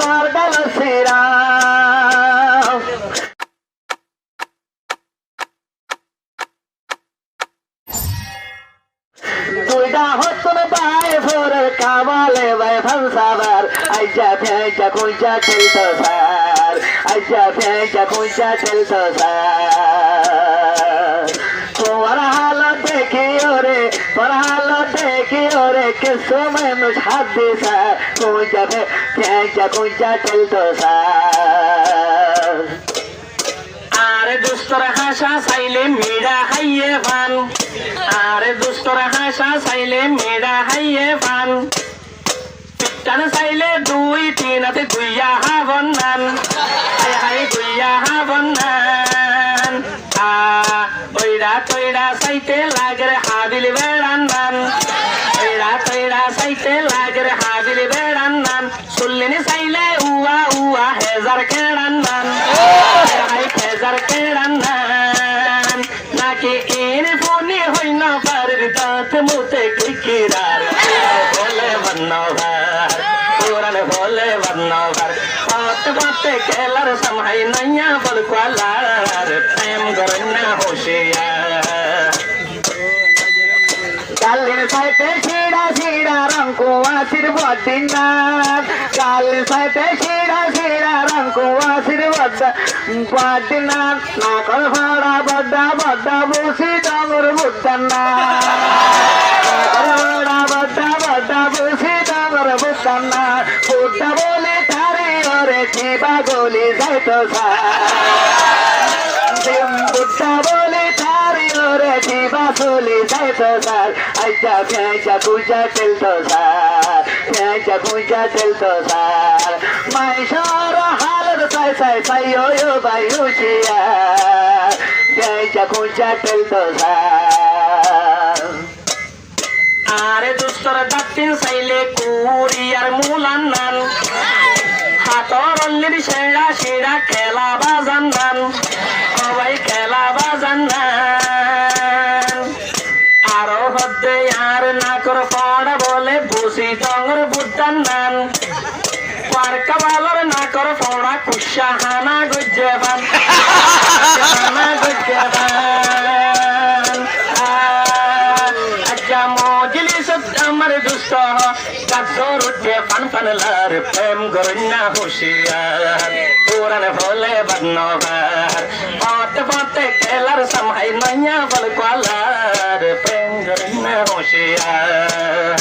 তোর গেল সিরা তুইটা হতন বাই ভোরের কামালে বাই ফানসাবার আইজা ফেঁচা কুইজা চলতো স্যার আইজা ফেঁচা কুইজা চলতো স্যার তোমার হালত দেখি ওরে তোর হালত দেখি ওরে কিছু মানুষ হাত দিছা কুইজা ফেঁচা কুইজা চলতো স্যার আরে দুস্তর হাসা চাইলে মেয়েরা হাইয়ে পান আরে দুস্তর হাসা চাইলে মেয়েরা হাইয়ে পান পিটান চাইলে দুই তিন হাতে গুইয়া হাবন নান হাই হাই গুইয়া হাবন নান ওইরা তৈরা চাইতে লাগের হাবিল বেড়ান নান ওইরা তৈরা চাইতে লাগের হাবিল বেড়ান নান শুনলেনি চাইলে উয়া উয়া হেজার কেড়ান নান হাই হেজার কেড়ান নান নাকি এনে ফোনে হই না পারের দাঁত মুতে কিকিরার বলে বন্নভার পুরান বলে বন্নভার পাতে পাতে কেলার সমহাই নইয়া বল কোয়ালার প্রেম গরন্না হোশিয়ার কালের সাথে শিরা শিরা রঙ্কু আসির বদিনার কালের সাথে শিরা শিরা রঙ্কু আসির বদিনার না কর ভাড়া বড্ডা বড্ডা বসি ডমর বুদ্দানা ভাড়া বড্ডা বড্ডা বসি ডমর বুদ্দানা বুদ্দা বলে তারে ওরে শিবা গলি যাইতো বুদ্দা বলে তারে ওরে শিবা চলে যাইতো স্যার আইজা ফেঁচা কুইজা চলতো স্যার ফেঁচা কুইজা চলতো স্যার মাইশর হালত সাই সাই সাই ও বাই হুশিয়া ফেঁচা কুইজা চলতো স্যার আরে দুস্তর দাঁতিন চাইলে কুরিয়ার মুলান নান হাতর অল্লির সেরা সেরা খেলা বাজান নান সবাই খেলা বাজান নান আরো হদ্দে আর না কর পড়া বলে বসি ডঙ্গর বুদ্ধান নান পার্কা বালর না কর পড়া কুশা হানা গজ্জেবান হানা গজ্জেবান আজ্জা মজলিস আমার দুষ্ট কাজর উঠে ফান ফানলার প্রেম গরন্না হুশিয়ার পুরান ভোলে বন্নভার পাতে পাতে কেলার সমহাই নইয়া বল কোয়ালার প্রেম গরন্না হুশিয়ার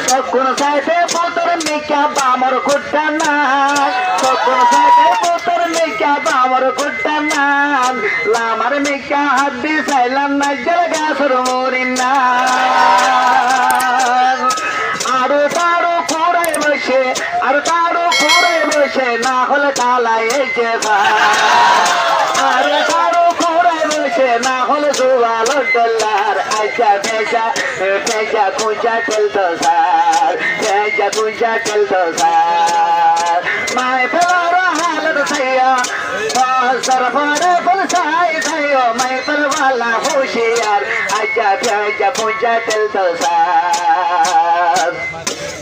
সকল সাইতে পুতর মিকা বামর কুটানা সকল সাইতে পুতর মিকা বামর কুটানা লামার মিকা হাদ্দি সাইলাম না জল গাছর মরিনা আরো তারো কোড়াই বসে আর তারো কোড়াই বসে না হলে কালাই যেবা আরে তারো কোড়াই বসে না হলে জোয়াল ডলার আচ্ছা ফেঁচা ফেঁচা কুঁচা চলতো স্যার ফেঁচা কুঁচা চলতো স্যার মায় ফেলার হালত সাইয়া সরফরে ফুলসাই সাইও মায় ফেলওয়ালা হুশিয়ার আচ্ছা ফেঁচা কুঁচা চলতো স্যার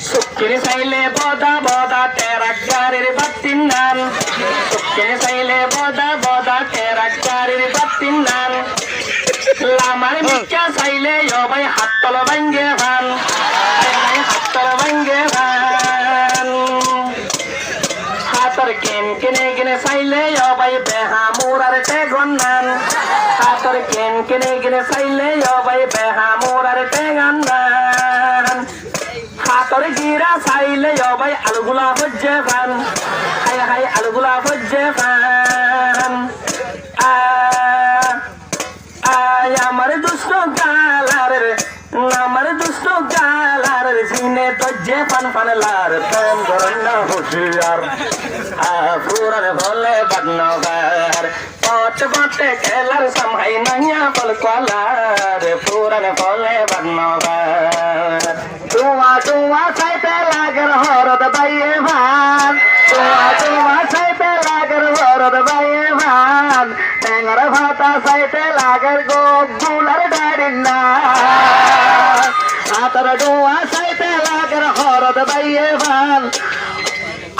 সুখির চাইলে বদা বদা টেরাক গাড়ির বাতিন নান সুখির চাইলে বদা বদা টেরাক গাড়ির বাতিন নান লামার মিকা চাইলে ভাই হাত তল ভাঙ্গে ভান হাত তল ভাঙ্গে ভান হাতর কেন কিনে কিনে চাইলে ভাই বেহা মোরার টেগন নান হাতর কেন কিনে কিনে চাইলে ভাই বেহা মোরার টেগান নান হাতর গিরা চাইলে ভাই আলুগুলা হজ্জে ফান হাই হাই আলুগুলা হজ্জে ফান আমার দুষ্ট গালার আমার দুষ্ট গালার জিনে দজ্জে ফান ফানলার প্রেম গরন্না হুশিয়ার পুরান ভোলে বন্নভার পট পটে খেলার সমহাই নইয়া বল কোয়ালার পুরান ভোলে বন্নভার তুয়া তুয়া চাইতে লাগের হরদ বাইয়ে ভান তুয়া তুয়া চাইতে লাগের হরদ বাইয়ে ভান টেঙ্গর ভাতা চাইতে লাগের গোগুলার ডাড়ির না হাতর ডোয়া চাইতে লাগের হরদ বাইয়ে ভান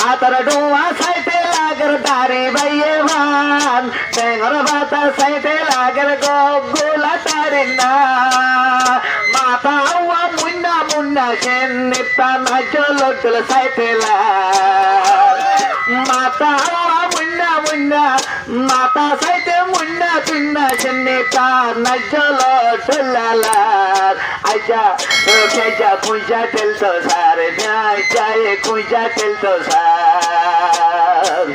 হাতার ডোয়া সাইতে লাগের দাড়ি বাইয়ে ভান টেঙ্গর ভাতা সাইতে লাগের গোলা তারি না মাথা হওয়া মুন্না মুন্না সেন নিপ্তা না জল সাইতে মাথা হওয়া মুন্না মুন্না মাথা সাইতে মুন্না তুন্না সেন নিপ্তা না জল আইজা খেজা কুইজা টেলতো সার যায় কুইজা টেলতো সার